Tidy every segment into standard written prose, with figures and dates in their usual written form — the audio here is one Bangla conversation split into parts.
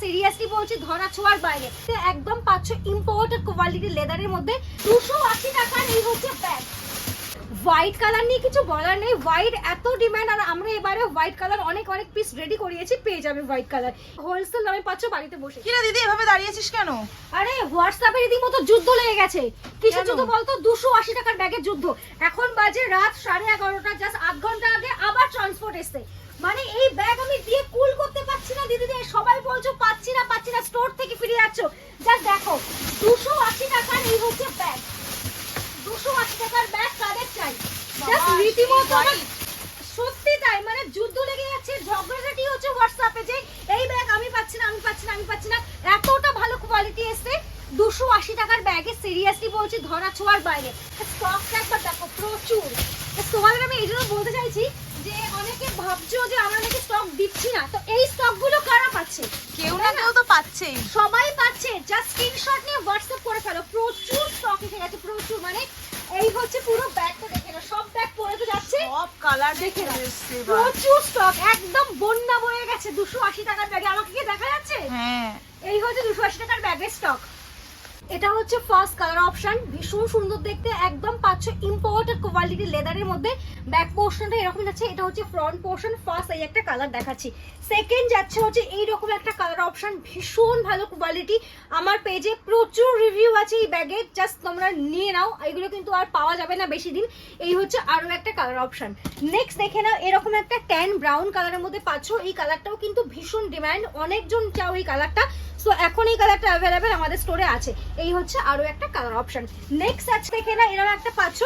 সিরিয়াসলি বলছি, ধরা ছোঁয়ার বাইরে। একদম পাচ্ছ ইম্পোর্টেড কোয়ালিটি লেদারের মধ্যে 280 টাকার এই হচ্ছে ব্যাগ। হোয়াইট কালার নিয়ে কিছু বলার নেই, হোয়াইট এত ডিমান্ড, আর আমরা এবারে হোয়াইট কালার অনেক পিস রেডি করিয়েছি, পেয়ে যাবে হোয়াইট কালার হোলসেল দামে পাচ্ছ বাড়িতে বসে। কি রে দিদি এভাবে দাঁড়িয়েছিস কেন? আরে হোয়াটসঅ্যাপে রীতিমতো যুদ্ধ লেগে গেছে। কিসের যুদ্ধ বলতো? 280 টাকার ব্যাগের যুদ্ধ। এখন বাজে রাত 11:30, জাস্ট 8 ঘন্টা আগে আবার ট্রান্সপোর্ট এসছে। মানে এই ব্যাগ আমি দিয়ে কুল করতে পারছি না দিদিদের, সবাই বলছো পাচ্ছি না, স্টোর থেকে ফিরে যাচ্ছ। জাস্ট দেখো 280 টাকার এই হচ্ছে ব্যাগ, 280 টাকার ব্যাগ কাদের চাই? জাস্ট রীতিমতো সত্যি তাই, মানে যুদ্ধ লেগে যাচ্ছে, ঝগড়াঝাটি হচ্ছে হোয়াটসঅ্যাপে যে এই ব্যাগ আমি পাচ্ছি না। এতটা ভালো কোয়ালিটি এসছে 280 টাকার ব্যাগে, সিরিয়াসলি বলছি ধরা ছোঁয়ার বাইরে। স্টকটা একবার দেখো প্রচুর। তোমাদের আমি এই জন্য বলতে চাইছি যে অনেকে ভাবছো যে আমরা নাকি স্টক দিচ্ছি না, তো এই স্টক গুলো কারা পাচ্ছে? কেউ না কেউ তো পাচ্ছেই, সবাই পাচ্ছে। জাস্ট স্ক্রিনশট নিয়ে হোয়াটসঅ্যাপ করে ফেলো। প্রচুর স্টক এসে গেছে, প্রচুর। মানে এই হচ্ছে পুরো ব্যাগটা দেখে নাও, সব ব্যাগ পরে তো যাচ্ছে, সব কালার দেখে দেখে নাও। এসছে। প্রচুর স্টক, একদম বন্যা বয়ে গেছে 280 টাকার ব্যাগে। আমাকে কি দেখা যাচ্ছে? হ্যাঁ, এই হচ্ছে 280 টাকার ব্যাগের স্টক। এটা হচ্ছে ফার্স্ট কালার অপশন, ভীষণ সুন্দর দেখতে, একদম পাচ্ছ ইম্পোর্টেড কোয়ালিটি লেদারের মধ্যে। ব্যাক পোর্শনটা এরকম যাচ্ছে, এটা হচ্ছে ফ্রন্ট পোর্শন। ফার্স্ট এই একটা কালার দেখাচ্ছি, সেকেন্ড যাচ্ছে হচ্ছে এইরকম একটা কালার অপশন, ভীষণ ভালো কোয়ালিটি। আমার পেজে প্রচুর রিভিউ আছে এই ব্যাগে, জাস্ট তোমরা নিয়ে নাও, এগুলো কিন্তু আর পাওয়া যাবে না বেশি দিন। এই হচ্ছে আরো একটা কালার অপশন। নেক্সট দেখে নাও, এরকম একটা ট্যান ব্রাউন কালারের মধ্যে পাচ্ছ। এই কালারটাও কিন্তু ভীষণ ডিমান্ড, অনেকজন চাও এই কালারটা, সো এখন এই কালারটা অ্যাভেলেবেল আমাদের স্টোরে আছে। এই হচ্ছে আরো একটা কালার অপশন। নেক্সট আছে দেখে না, এরকম একটা পাচ্ছ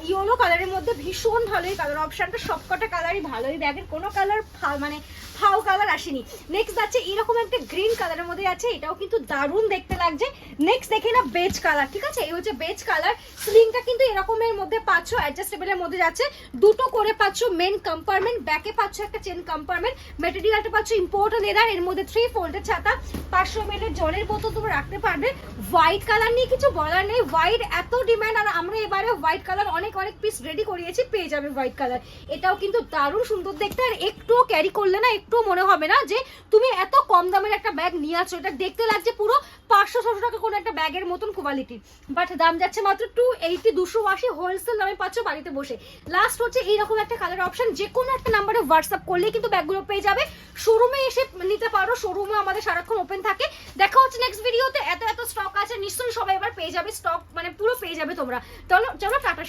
ইয়েলো কালারের মধ্যে, ভীষণ ভালো এই কালার অপশনটা। সবকটা কালারই ভালো, এই ব্যাগের কোনো কালার মানে ফাও কালার আসেনি। নেক্সট আছে এরকম একটা গ্রিন কালারের মধ্যে আছে, এটাও কিন্তু দারুণ দেখতে লাগছে। নেক্সট দেখে না বেজ কালার, ঠিক আছে, এই হচ্ছে বেজ কালার। স্লিংটা কিন্তু এরকমের মধ্যে পাচ্ছ, অ্যাডজাস্টেবলের মধ্যে যাচ্ছে, দুটো করে পাচ্ছ মেন কম্পার্টমেন্ট, ব্যাকে পাচ্ছ একটা চেন কম্পার্টমেন্ট। মেটেরিয়ালটা পাচ্ছ ইম্পোর্টেড লেদার, এর মধ্যে 3 ফোল্ডের ছাতা, 500 ml জলের বোতল তোমরা রাখতে পারবে। হোয়াইট কালার নিয়ে কিছু বলার নেই, হোয়াইট এত ডিমান্ড, আর আমরা এবারে হোয়াইট কালার অনেক পিস রেডি করিয়েছি, পেয়ে যাবে হোয়াইট কালার। এটাও কিন্তু দারুণ সুন্দর দেখতে, আর একটুও ক্যারি করলে না একটু মনে হবে না যে তুমি এত কম দামের একটা ব্যাগ নিয়ে আছো। এটা দেখতে লাগছে পুরো 500-600 টাকা কোনো একটা ব্যাগের মতন কোয়ালিটি, বাট দাম যাচ্ছে মাত্র 280, 280 হোলসেল দামে পাচ্ছ বাড়িতে বসে। লাস্ট হচ্ছে এইরকম একটা কালার অপশন, যে কোনো একটা নাম্বারে হোয়াটসঅ্যাপ করলেই কিন্তু ব্যাগগুলো পেয়ে যাবে। শোরুমে এসে নিতে পারো, শোরুমে আমাদের সারাক্ষণ ওপেন থাকে। দেখা হচ্ছে নেক্সট ভিডিওতে। এত স্টক আছে, নিশ্চয়ই সবাই এবার পেয়ে যাবে স্টক, মানে পুরো পেয়ে যাবে তোমরা। চলো টাটা।